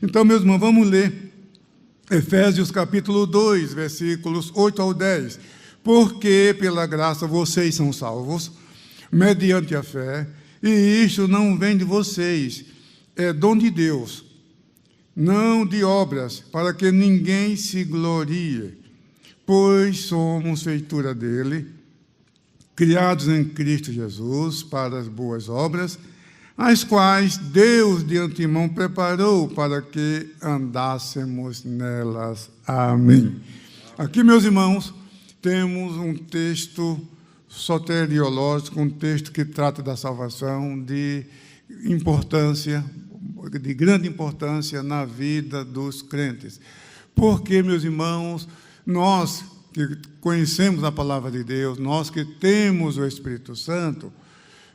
Então, meus irmãos, vamos ler Efésios capítulo 2, versículos 8 ao 10. Porque pela graça vocês são salvos, mediante a fé, e isto não vem de vocês, é dom de Deus, não de obras, para que ninguém se glorie, pois somos feitura dele, criados em Cristo Jesus para as boas obras, as quais Deus de antemão preparou para que andássemos nelas. Amém. Aqui, meus irmãos, temos um texto soteriológico, um texto que trata da salvação de grande importância na vida dos crentes. Porque, meus irmãos, nós que conhecemos a palavra de Deus, nós que temos o Espírito Santo,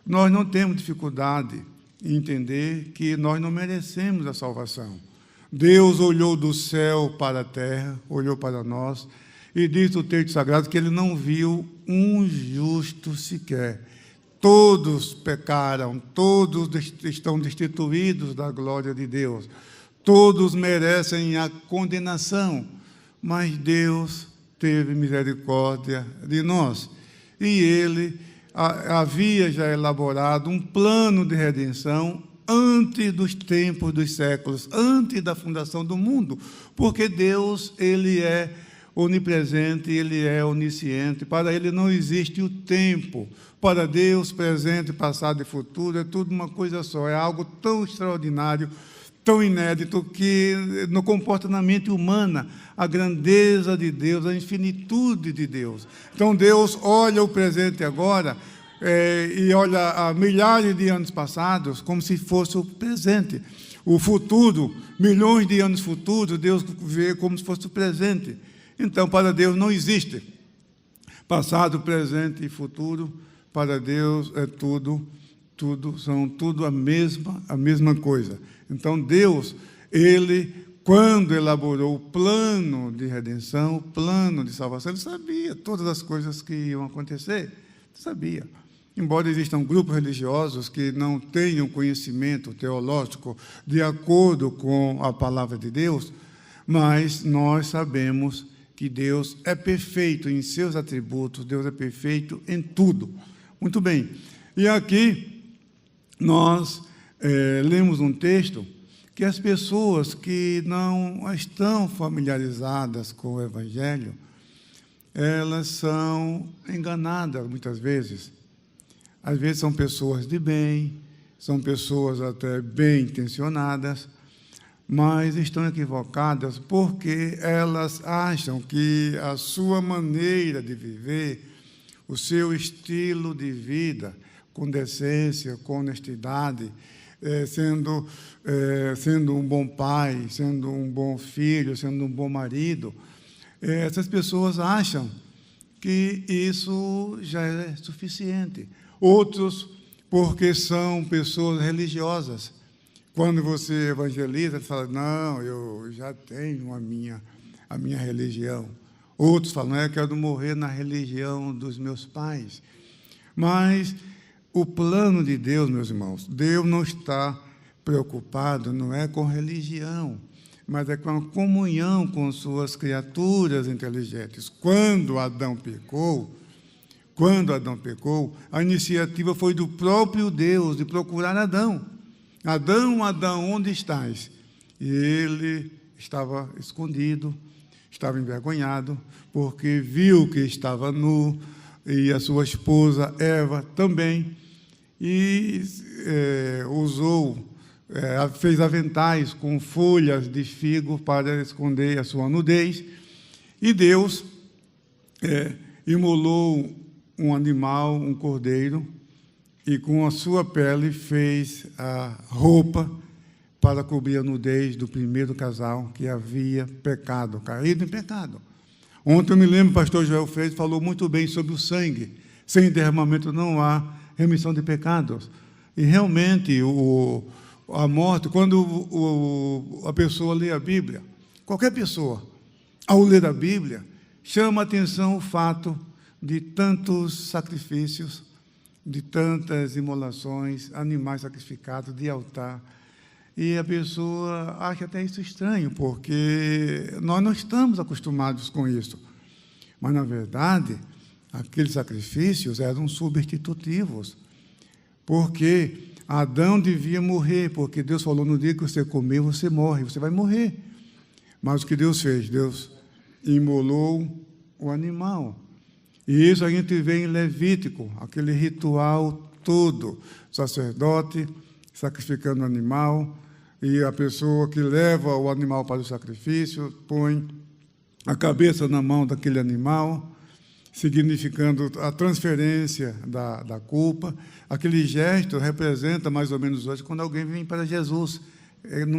nós não temos dificuldade em entender que nós não merecemos a salvação. Deus olhou do céu para a terra, olhou para nós, e diz o texto sagrado que ele não viu um justo sequer. Todos pecaram, todos estão destituídos da glória de Deus, todos merecem a condenação, mas Deus teve misericórdia de nós, e Ele havia já elaborado um plano de redenção antes dos tempos dos séculos, antes da fundação do mundo, porque Deus, Ele é onipresente, Ele é onisciente, para Ele não existe o tempo, para Deus, presente, passado e futuro, é tudo uma coisa só, é algo tão extraordinário, tão inédito, que não comporta na mente humana a grandeza de Deus, a infinitude de Deus. Então, Deus olha o presente agora e olha a milhares de anos passados como se fosse o presente. O futuro, milhões de anos futuros, Deus vê como se fosse o presente. Então, para Deus não existe passado, presente e futuro. Para Deus é são tudo a mesma coisa. Então, Deus, Ele, quando elaborou o plano de redenção, o plano de salvação, Ele sabia todas as coisas que iam acontecer. Sabia. Embora existam grupos religiosos que não tenham conhecimento teológico de acordo com a palavra de Deus, mas nós sabemos que Deus é perfeito em seus atributos, Deus é perfeito em tudo. Muito bem. E aqui nós lemos um texto que as pessoas que não estão familiarizadas com o Evangelho, elas são enganadas muitas vezes. Às vezes são pessoas de bem, são pessoas até bem intencionadas, mas estão equivocadas porque elas acham que a sua maneira de viver, o seu estilo de vida, com decência, com honestidade, sendo um bom pai, sendo um bom filho, sendo um bom marido, essas pessoas acham que isso já é suficiente. Outros, porque são pessoas religiosas. Quando você evangeliza, você fala, não, eu já tenho a minha religião. Outros falam, eu quero morrer na religião dos meus pais. Mas o plano de Deus, meus irmãos, Deus não está preocupado, não é com religião, mas é com a comunhão com suas criaturas inteligentes. Quando Adão pecou, a iniciativa foi do próprio Deus de procurar Adão. Adão, Adão, onde estás? E ele estava escondido, estava envergonhado, porque viu que estava nu, e a sua esposa Eva também, e fez aventais com folhas de figo para esconder a sua nudez, e Deus imolou um animal, um cordeiro, e com a sua pele fez a roupa para cobrir a nudez do primeiro casal que havia pecado, caído em pecado. Ontem eu me lembro, o pastor Joel Freire falou muito bem sobre o sangue. Sem derramamento não há remissão de pecados. E realmente a morte, quando a pessoa lê a Bíblia, qualquer pessoa, ao ler a Bíblia, chama a atenção o fato de tantos sacrifícios, de tantas imolações, animais sacrificados, de altar. E a pessoa acha até isso estranho, porque nós não estamos acostumados com isso. Mas, na verdade, aqueles sacrifícios eram substitutivos, porque Adão devia morrer, porque Deus falou, no dia que você comer, você morre, você vai morrer. Mas o que Deus fez? Deus imolou o animal. E isso a gente vê em Levítico, aquele ritual todo, sacerdote sacrificando o animal, e a pessoa que leva o animal para o sacrifício põe a cabeça na mão daquele animal, significando a transferência da culpa. Aquele gesto representa, mais ou menos hoje, quando alguém vem para Jesus, no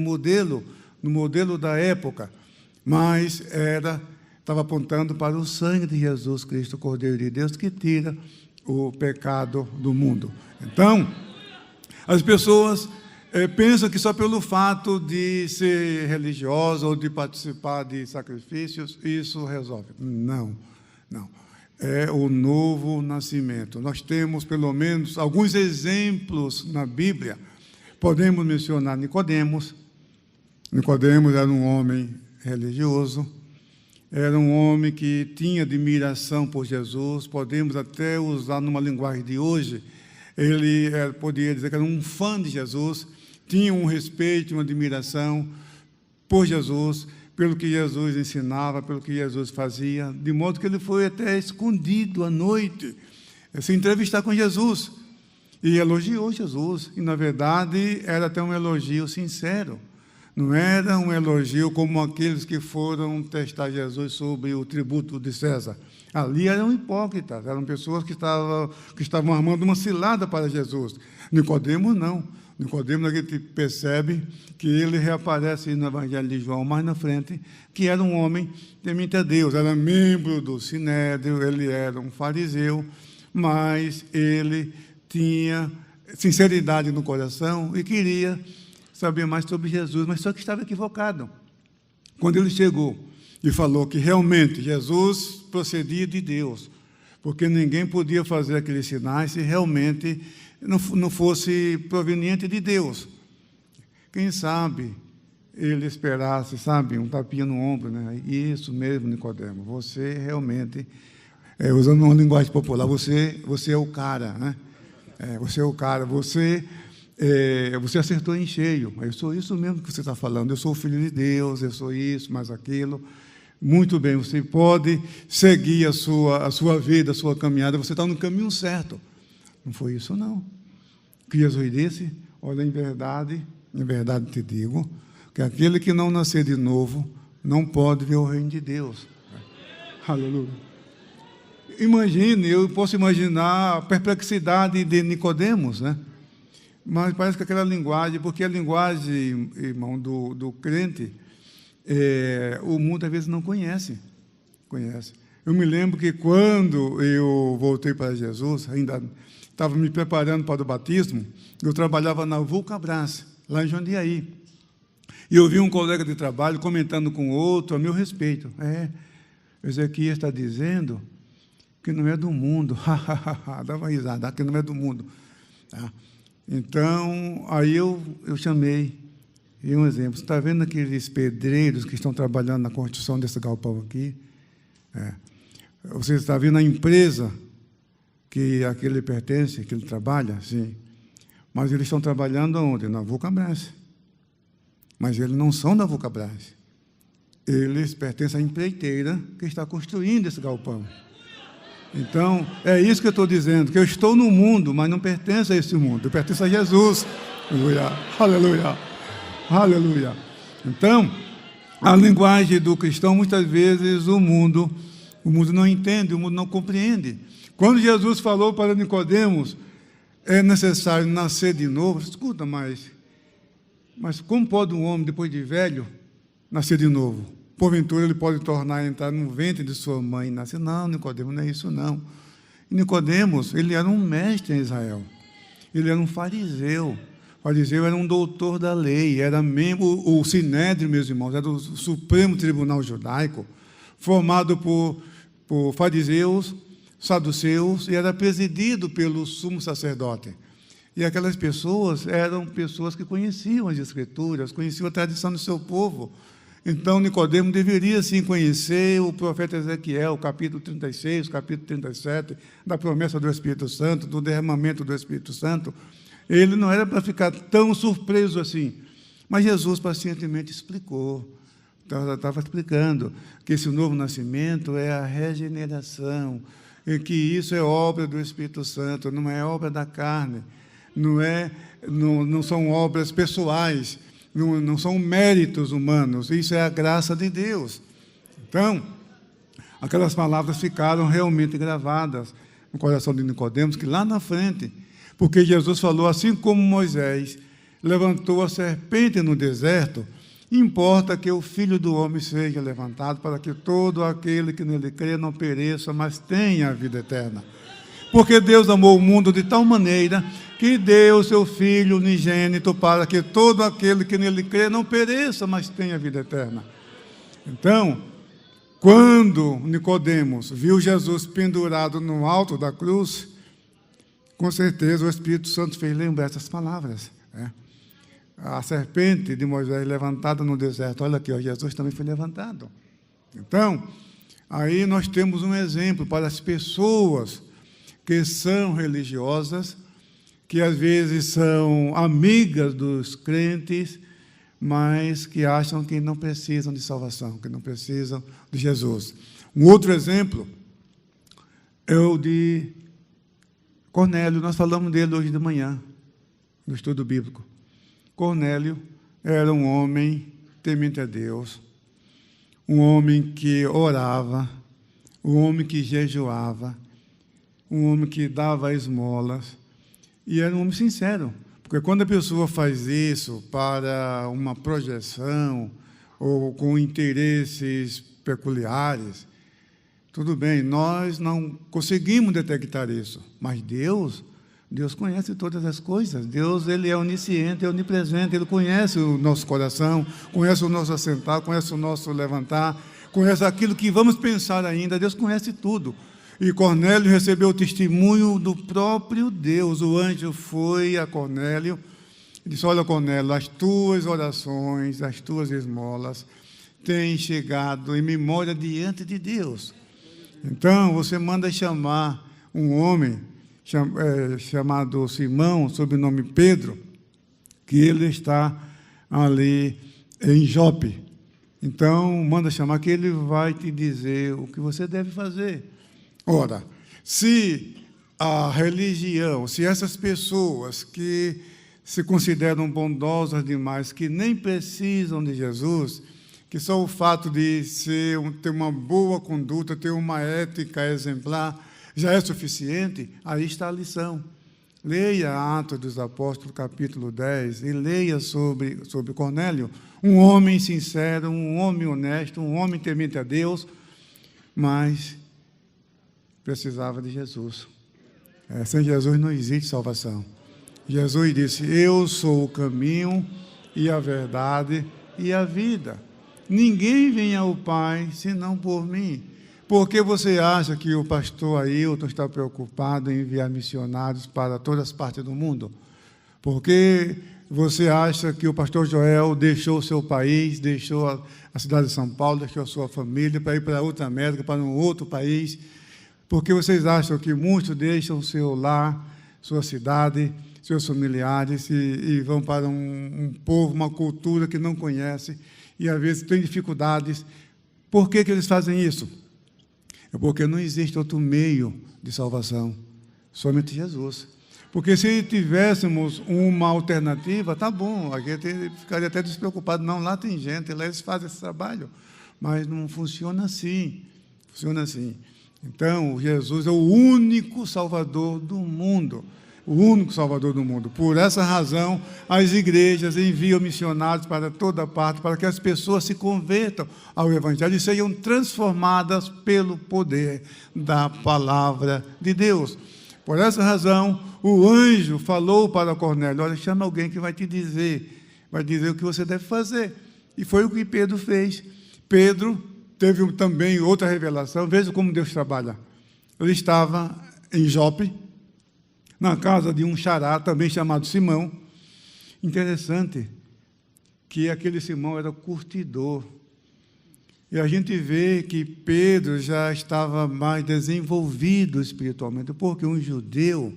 modelo da época, mas estava apontando para o sangue de Jesus Cristo, o Cordeiro de Deus, que tira o pecado do mundo. Então, as pessoas pensam que só pelo fato de ser religiosa ou de participar de sacrifícios, isso resolve. Não, não. É o novo nascimento. Nós temos, pelo menos, alguns exemplos na Bíblia. Podemos mencionar Nicodemos. Nicodemos era um homem religioso, era um homem que tinha admiração por Jesus. Podemos até usar numa linguagem de hoje, ele poderia dizer que era um fã de Jesus, tinha um respeito, uma admiração por Jesus, pelo que Jesus ensinava, pelo que Jesus fazia, de modo que ele foi até escondido à noite, se entrevistar com Jesus, e elogiou Jesus, e na verdade era até um elogio sincero, não era um elogio como aqueles que foram testar Jesus sobre o tributo de César. Ali eram hipócritas, eram pessoas que estavam armando uma cilada para Jesus. Nicodemos não. Nicodemos, a gente percebe que ele reaparece no Evangelho de João, mais na frente, que era um homem temente a Deus, era membro do Sinédrio, ele era um fariseu, mas ele tinha sinceridade no coração e queria saber mais sobre Jesus, mas só que estava equivocado. Quando ele chegou e falou que realmente Jesus procedia de Deus, porque ninguém podia fazer aqueles sinais se realmente não fosse proveniente de Deus. Quem sabe ele esperasse, sabe, um tapinha no ombro, né? Isso mesmo, Nicodemo, você realmente, usando uma linguagem popular, você é o cara, né? Você é o cara, você acertou em cheio. Eu sou isso mesmo que você está falando, eu sou o Filho de Deus, eu sou isso, mais aquilo. Muito bem, você pode seguir a sua vida, a sua caminhada, você está no caminho certo. Não foi isso, não. O que Jesus disse, olha, em verdade te digo, que aquele que não nascer de novo não pode ver o reino de Deus. Aleluia. Imagine, eu posso imaginar a perplexidade de Nicodemos, né? Mas parece que aquela linguagem, porque a linguagem, irmão, do crente, o mundo às vezes não conhece. Eu me lembro que quando eu voltei para Jesus, ainda estava me preparando para o batismo, eu trabalhava na Vulcabras, lá em Jundiaí. E eu vi um colega de trabalho comentando com outro a meu respeito. Ezequias está dizendo que não é do mundo. Dava risada, que não é do mundo. Então, aí eu chamei, e um exemplo, você está vendo aqueles pedreiros que estão trabalhando na construção desse galpão aqui? Você está vendo a empresa que aquele pertence, que ele trabalha? Sim. Mas eles estão trabalhando onde? Na Vulcabras. Mas eles não são da Vulcabras. Eles pertencem à empreiteira que está construindo esse galpão. Então, é isso que eu estou dizendo, que eu estou no mundo, mas não pertenço a esse mundo, eu pertenço a Jesus. Aleluia, aleluia, aleluia. Então, a linguagem do cristão, muitas vezes, o mundo não entende, o mundo não compreende. Quando Jesus falou para Nicodemos, é necessário nascer de novo, escuta, mas como pode um homem, depois de velho, nascer de novo? Porventura, ele pode entrar no ventre de sua mãe e nascer. Não, Nicodemos, não é isso, não. Nicodemos, ele era um mestre em Israel. Ele era um fariseu. O fariseu era um doutor da lei, era membro, o Sinédrio, meus irmãos, era o Supremo Tribunal Judaico, formado por fariseus, saduceus, e era presidido pelo sumo sacerdote. E aquelas pessoas eram pessoas que conheciam as Escrituras, conheciam a tradição do seu povo. Então, Nicodemo deveria, sim, conhecer o profeta Ezequiel, capítulo 36, capítulo 37, da promessa do Espírito Santo, do derramamento do Espírito Santo. Ele não era para ficar tão surpreso assim. Mas Jesus pacientemente explicou, estava explicando que esse novo nascimento é a regeneração, e que isso é obra do Espírito Santo, não é obra da carne, não são obras pessoais, não são méritos humanos, isso é a graça de Deus. Então, aquelas palavras ficaram realmente gravadas no coração de Nicodemos, que lá na frente, porque Jesus falou, assim como Moisés levantou a serpente no deserto, importa que o Filho do Homem seja levantado, para que todo aquele que nele crê não pereça, mas tenha a vida eterna. Porque Deus amou o mundo de tal maneira que deu o seu Filho unigênito para que todo aquele que nele crê não pereça, mas tenha vida eterna. Então, quando Nicodemos viu Jesus pendurado no alto da cruz, com certeza o Espírito Santo fez lembrar essas palavras. A serpente de Moisés levantada no deserto, olha aqui, Jesus também foi levantado. Então, aí nós temos um exemplo para as pessoas que são religiosas, que às vezes são amigas dos crentes, mas que acham que não precisam de salvação, que não precisam de Jesus. Um outro exemplo é o de Cornélio, nós falamos dele hoje de manhã, no estudo bíblico. Cornélio era um homem temente a Deus, um homem que orava, um homem que jejuava, um homem que dava esmolas, e era um homem sincero, porque quando a pessoa faz isso para uma projeção ou com interesses peculiares, tudo bem, nós não conseguimos detectar isso, mas Deus conhece todas as coisas. Deus, Ele é onisciente, é onipresente, Ele conhece o nosso coração, conhece o nosso assentar, conhece o nosso levantar, conhece aquilo que vamos pensar ainda, Deus conhece tudo. E Cornélio recebeu o testemunho do próprio Deus. O anjo foi a Cornélio e disse, olha, Cornélio, as tuas orações, as tuas esmolas têm chegado em memória diante de Deus. Então, você manda chamar um homem chamado Simão, sob o nome Pedro, que ele está ali em Jope. Então, manda chamar, que ele vai te dizer o que você deve fazer. Ora, se a religião, se essas pessoas que se consideram bondosas demais, que nem precisam de Jesus, que só o fato de ter uma boa conduta, ter uma ética exemplar, já é suficiente, aí está a lição. Leia Atos dos Apóstolos, capítulo 10, e leia sobre Cornélio, um homem sincero, um homem honesto, um homem temente a Deus, mas precisava de Jesus. Sem Jesus não existe salvação. Jesus disse, eu sou o caminho e a verdade e a vida. Ninguém vem ao Pai senão por mim. Por que você acha que o pastor Ailton está preocupado em enviar missionários para todas as partes do mundo? Porque você acha que o pastor Joel deixou o seu país, deixou a cidade de São Paulo, deixou a sua família para ir para outra América, para um outro país? Porque vocês acham que muitos deixam seu lar, sua cidade, seus familiares e vão para um povo, uma cultura que não conhece e às vezes tem dificuldades. Por que eles fazem isso? É porque não existe outro meio de salvação, somente Jesus. Porque se tivéssemos uma alternativa, tá bom, a gente ficaria até despreocupado. Não, lá tem gente, lá eles fazem esse trabalho, mas não funciona assim. Funciona assim. Então, Jesus é o único Salvador do mundo. O único Salvador do mundo. Por essa razão, as igrejas enviam missionários para toda parte, para que as pessoas se convertam ao Evangelho e sejam transformadas pelo poder da palavra de Deus. Por essa razão, o anjo falou para Cornélio, olha, chama alguém que vai dizer o que você deve fazer. E foi o que Pedro fez. Pedro teve também outra revelação. Veja como Deus trabalha. Ele estava em Jope, na casa de um xará, também chamado Simão. Interessante que aquele Simão era curtidor. E a gente vê que Pedro já estava mais desenvolvido espiritualmente, porque um judeu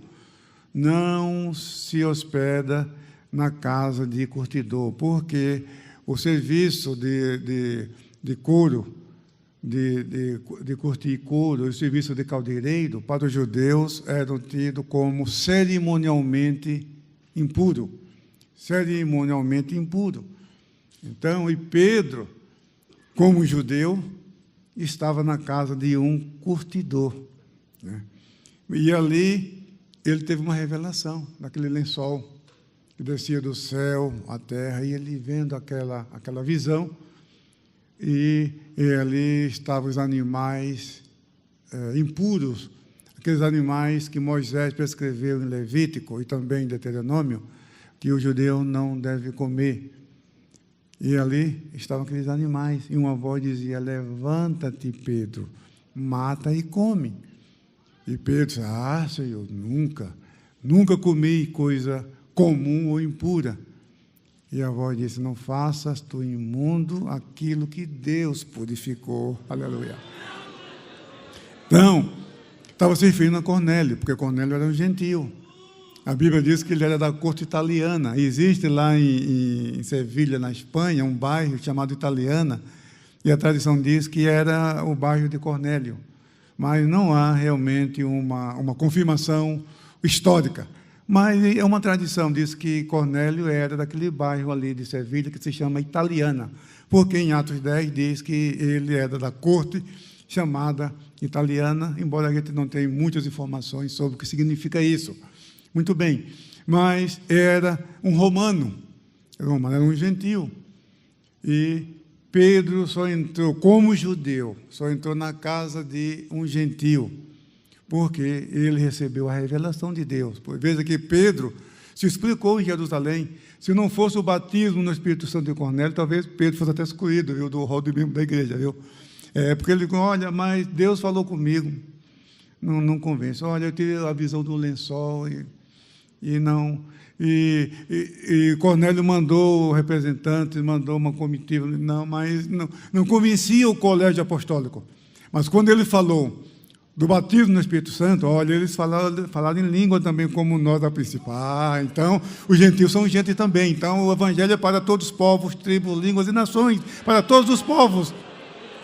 não se hospeda na casa de curtidor, porque o serviço de couro, de curtir couro, o serviço de caldeireiro, para os judeus, eram tido como cerimonialmente impuro. Cerimonialmente impuro. Então, e Pedro, como judeu, estava na casa de um curtidor, né? E ali ele teve uma revelação, daquele lençol que descia do céu à terra, e ele vendo aquela visão, e ali estavam os animais impuros, aqueles animais que Moisés prescreveu em Levítico e também em Deuteronômio, que o judeu não deve comer. E ali estavam aqueles animais, e uma voz dizia: levanta-te, Pedro, mata e come. E Pedro disse: ah, Senhor, nunca comi coisa comum ou impura. E a voz disse: não faças tu imundo aquilo que Deus purificou. Aleluia. Então, estava se referindo a Cornélio, porque Cornélio era um gentil. A Bíblia diz que ele era da corte italiana. Existe lá em Sevilha, na Espanha, um bairro chamado Italiana, e a tradição diz que era o bairro de Cornélio. Mas não há realmente uma confirmação histórica. Mas é uma tradição, diz que Cornélio era daquele bairro ali de Sevilha, que se chama Italiana, porque em Atos 10 diz que ele era da corte chamada Italiana, embora a gente não tenha muitas informações sobre o que significa isso. Muito bem, mas era um romano, era um gentil. E Pedro só entrou, como judeu, só entrou na casa de um gentil, porque ele recebeu a revelação de Deus. Veja que Pedro se explicou em Jerusalém. Se não fosse o batismo no Espírito Santo de Cornélio, talvez Pedro fosse até excluído, viu, do rol de membro da igreja, viu? Porque ele disse: olha, mas Deus falou comigo, não convence. Olha, eu tive a visão do lençol e Cornélio mandou representantes, mandou uma comitiva, mas não convencia o colégio apostólico. Mas quando ele falou do batismo no Espírito Santo, olha, eles falaram em língua também, como nós a princípio. Então, os gentios são gente também. Então, o evangelho é para todos os povos, tribos, línguas e nações, para todos os povos.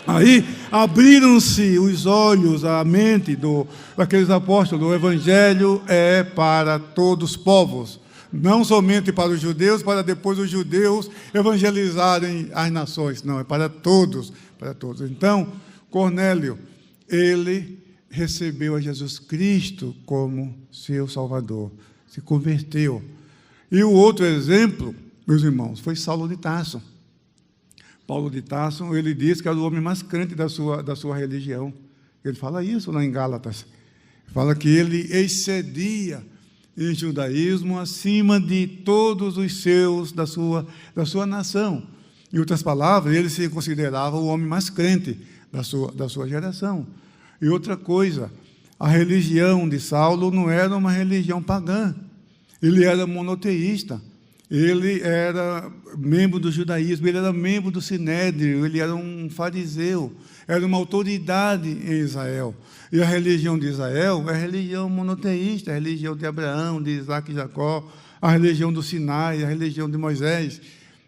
Aí abriram-se os olhos, a mente daqueles apóstolos. O evangelho é para todos os povos, não somente para os judeus, para depois os judeus evangelizarem as nações. Não, é para todos, para todos. Então, Cornélio, ele recebeu a Jesus Cristo como seu Salvador, se converteu. E o outro exemplo, meus irmãos, foi Saulo de Tarso. Paulo de Tarso, ele diz que era o homem mais crente da sua religião. Ele fala isso lá em Gálatas. Fala que ele excedia em judaísmo acima de todos os seus da sua nação. Em outras palavras, ele se considerava o homem mais crente da sua geração. E outra coisa, a religião de Saulo não era uma religião pagã. Ele era monoteísta. Ele era membro do judaísmo, ele era membro do Sinédrio, ele era um fariseu, era uma autoridade em Israel. E a religião de Israel é a religião monoteísta, a religião de Abraão, de Isaac e Jacó, a religião do Sinai, a religião de Moisés.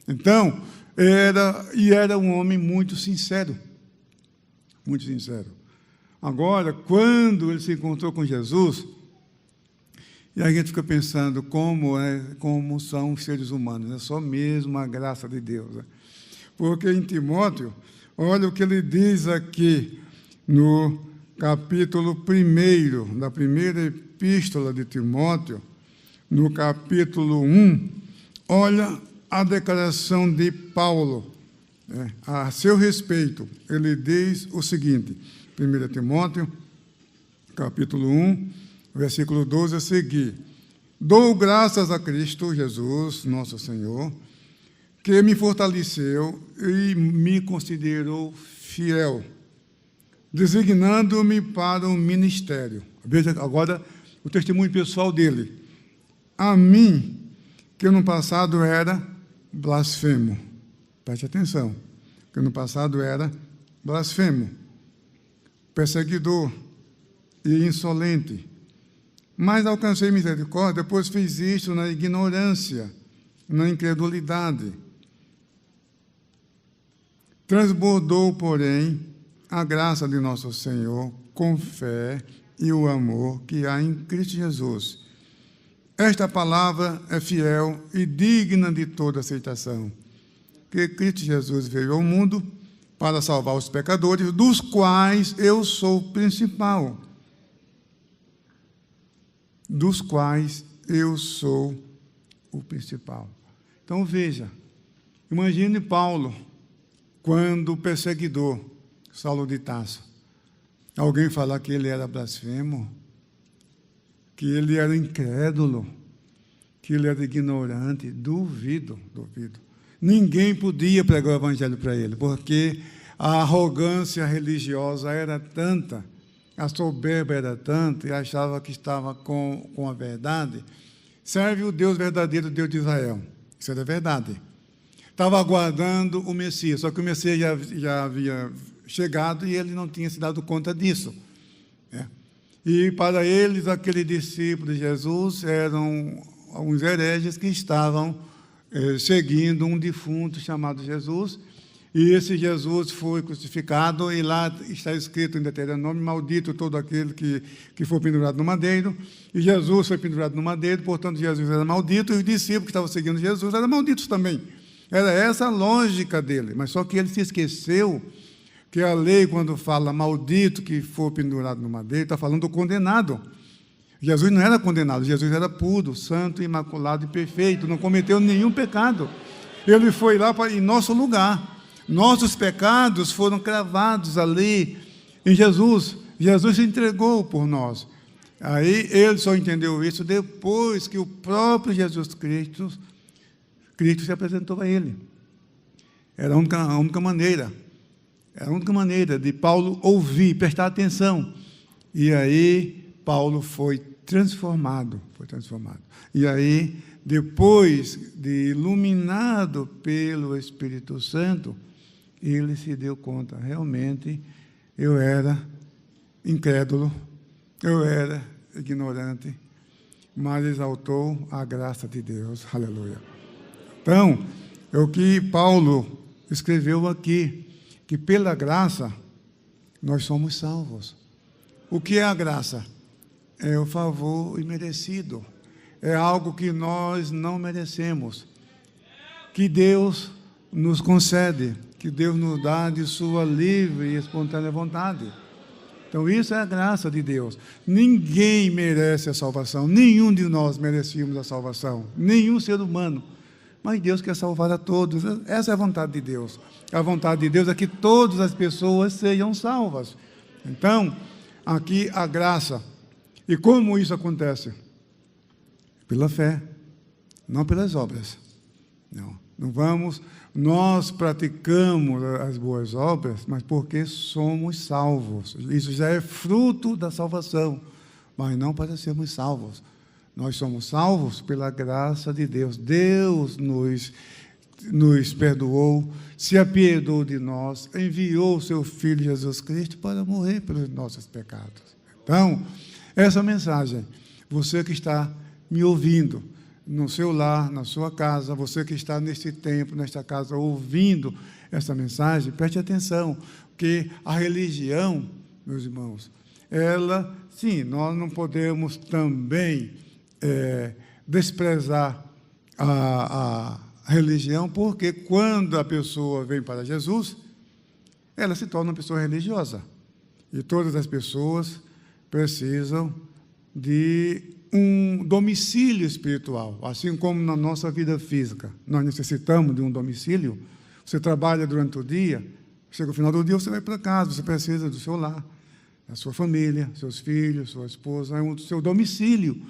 Então, era um homem muito sincero. Muito sincero. Agora, quando ele se encontrou com Jesus, e a gente fica pensando como são os seres humanos, é só mesmo a graça de Deus. Porque em Timóteo, olha o que ele diz aqui no capítulo 1 da primeira epístola de Timóteo, no capítulo 1, olha a declaração de Paulo a seu respeito. Ele diz o seguinte, 1 Timóteo, capítulo 1, versículo 12 a seguir: dou graças a Cristo Jesus, nosso Senhor, que me fortaleceu e me considerou fiel, designando-me para o ministério. Veja, agora o testemunho pessoal dele. A mim, que no passado era blasfemo. Preste atenção. Que no passado era blasfemo, perseguidor e insolente. Mas alcancei misericórdia, pois fiz isto na ignorância, na incredulidade. Transbordou, porém, a graça de nosso Senhor com fé e o amor que há em Cristo Jesus. Esta palavra é fiel e digna de toda aceitação, que Cristo Jesus veio ao mundo para salvar os pecadores, dos quais eu sou o principal. Dos quais eu sou o principal. Então, veja, imagine Paulo, quando o perseguidor, Saulo de Tarso, alguém falar que ele era blasfemo, que ele era incrédulo, que ele era ignorante, duvido. Ninguém podia pregar o evangelho para ele, porque a arrogância religiosa era tanta, a soberba era tanta, e achava que estava com a verdade. Serve o Deus verdadeiro, Deus de Israel. Isso era verdade. Estava aguardando o Messias, só que o Messias já havia chegado e ele não tinha se dado conta disso. E para eles, aquele discípulo de Jesus eram alguns hereges que estavam seguindo um defunto chamado Jesus, e esse Jesus foi crucificado, e lá está escrito em Deuteronômio: maldito todo aquele que for pendurado no madeiro, e Jesus foi pendurado no madeiro, portanto Jesus era maldito, e os discípulos que estavam seguindo Jesus eram malditos também. Era essa a lógica dele, mas só que ele se esqueceu que a lei, quando fala maldito que for pendurado no madeiro, está falando do condenado. Jesus não era condenado, Jesus era puro, santo, imaculado e perfeito, não cometeu nenhum pecado. Ele foi lá em nosso lugar. Nossos pecados foram cravados ali em Jesus. Jesus se entregou por nós. Aí ele só entendeu isso depois que o próprio Jesus Cristo se apresentou a ele. Era a única maneira. Era a única maneira de Paulo ouvir, prestar atenção. E aí Paulo foi transformado. E aí, depois de iluminado pelo Espírito Santo, ele se deu conta, realmente, eu era incrédulo, eu era ignorante, mas exaltou a graça de Deus. Aleluia. Então, é o que Paulo escreveu aqui, que pela graça nós somos salvos. O que é a graça? É o favor imerecido. É algo que nós não merecemos, que Deus nos concede, que Deus nos dá de sua livre e espontânea vontade. Então, isso é a graça de Deus. Ninguém merece a salvação, nenhum de nós merecíamos a salvação, nenhum ser humano. Mas Deus quer salvar a todos. Essa é a vontade de Deus. A vontade de Deus é que todas as pessoas sejam salvas. Então, aqui a graça. E como isso acontece? Pela fé, não pelas obras. Não vamos, nós praticamos as boas obras, mas porque somos salvos. Isso já é fruto da salvação, mas não para sermos salvos. Nós somos salvos pela graça de Deus. Deus nos perdoou, se apiedou de nós, enviou o seu Filho Jesus Cristo para morrer pelos nossos pecados. Então, essa mensagem, você que está me ouvindo, no seu lar, na sua casa, você que está neste templo, nesta casa, ouvindo essa mensagem, preste atenção, porque a religião, meus irmãos, ela, sim, nós não podemos também desprezar a religião, porque quando a pessoa vem para Jesus, ela se torna uma pessoa religiosa. E todas as pessoas precisam de um domicílio espiritual, assim como na nossa vida física. Nós necessitamos de um domicílio. Você trabalha durante o dia, chega o final do dia, você vai para casa, você precisa do seu lar, da sua família, seus filhos, sua esposa, é o seu domicílio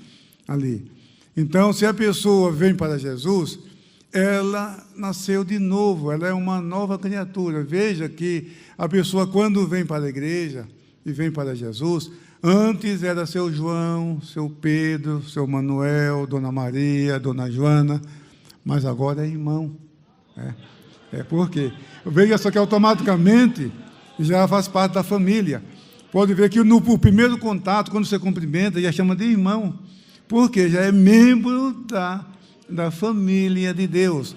ali. Então, se a pessoa vem para Jesus, ela nasceu de novo, ela é uma nova criatura. Veja que a pessoa, quando vem para a igreja e vem para Jesus, Antes era seu João, seu Pedro, seu Manuel, Dona Maria, Dona Joana, mas agora é irmão. Por quê? Veja só que automaticamente já faz parte da família. Pode ver que no primeiro contato, quando você cumprimenta, já chama de irmão, porque já é membro da família de Deus.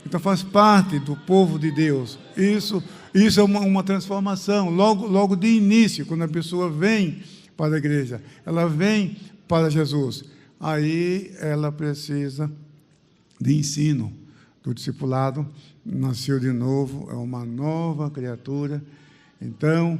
Então faz parte do povo de Deus. Isso é uma transformação, logo de início, quando a pessoa vem para a igreja, ela vem para Jesus. Aí ela precisa de ensino, do discipulado, nasceu de novo, é uma nova criatura. Então,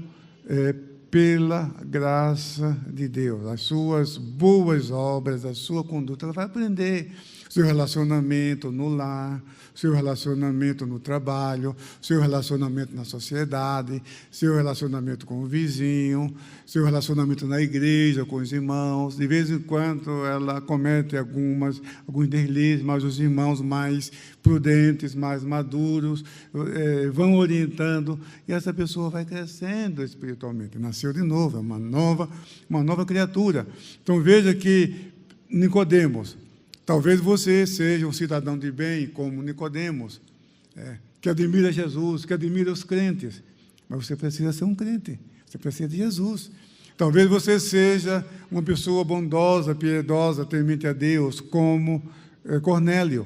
pela graça de Deus, as suas boas obras, a sua conduta, ela vai aprender seu relacionamento no lar, seu relacionamento no trabalho, seu relacionamento na sociedade, seu relacionamento com o vizinho, seu relacionamento na igreja, com os irmãos. De vez em quando ela comete alguns deslizes, mas os irmãos mais prudentes, mais maduros, vão orientando, e essa pessoa vai crescendo espiritualmente. Nasceu de novo, é uma nova criatura. Então veja que Nicodemos, talvez você seja um cidadão de bem, como Nicodemos, que admira Jesus, que admira os crentes, mas você precisa ser um crente, você precisa de Jesus. Talvez você seja uma pessoa bondosa, piedosa, temente a Deus, como Cornélio,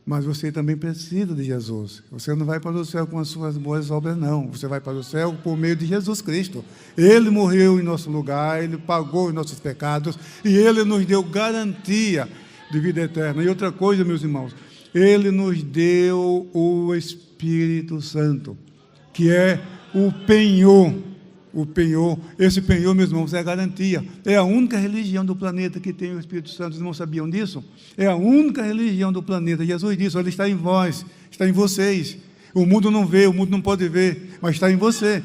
mas você também precisa de Jesus. Você não vai para o céu com as suas boas obras, não. Você vai para o céu por meio de Jesus Cristo. Ele morreu em nosso lugar, Ele pagou os nossos pecados, e Ele nos deu garantia de vida eterna. E outra coisa, meus irmãos, Ele nos deu o Espírito Santo, que é o penhor. Esse penhor, meus irmãos, é a garantia. É a única religião do planeta que tem o Espírito Santo. Os irmãos sabiam disso? É a única religião do planeta. Jesus disse: Ele está em vós, está em vocês. O mundo não vê, o mundo não pode ver, mas está em você.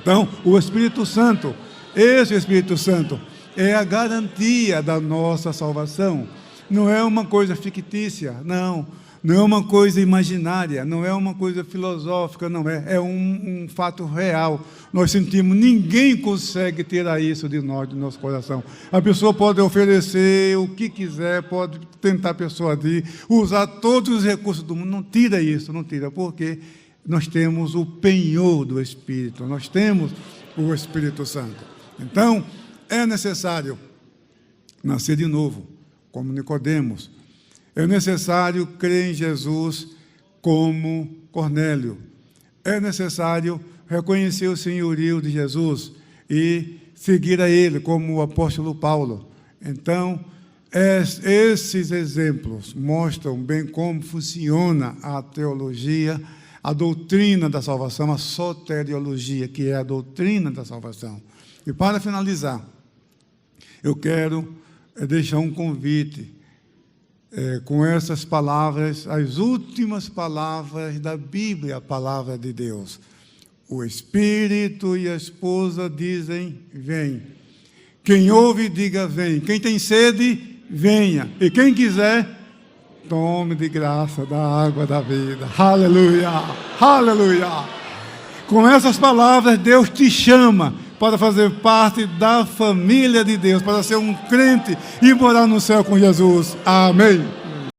Então, o Espírito Santo, esse Espírito Santo, é a garantia da nossa salvação. Não é uma coisa fictícia, não é uma coisa imaginária, não é uma coisa filosófica, não é um fato real. Nós sentimos, ninguém consegue tirar isso de nós, do nosso coração. A pessoa pode oferecer o que quiser, pode tentar persuadir, usar todos os recursos do mundo, não tira isso, não tira, porque nós temos o penhor do Espírito, nós temos o Espírito Santo. Então, é necessário nascer de novo, como Nicodemos. É necessário crer em Jesus como Cornélio. É necessário reconhecer o senhorio de Jesus e seguir a Ele, como o apóstolo Paulo. Então, esses exemplos mostram bem como funciona a teologia, a doutrina da salvação, a soteriologia, que é a doutrina da salvação. E para finalizar, eu quero deixar um convite com essas palavras, as últimas palavras da Bíblia, a palavra de Deus. O Espírito e a esposa dizem: vem. Quem ouve, diga: vem. Quem tem sede, venha. E quem quiser, tome de graça da água da vida. Aleluia! Aleluia! Com essas palavras, Deus te chama para fazer parte da família de Deus, para ser um crente e morar no céu com Jesus. Amém.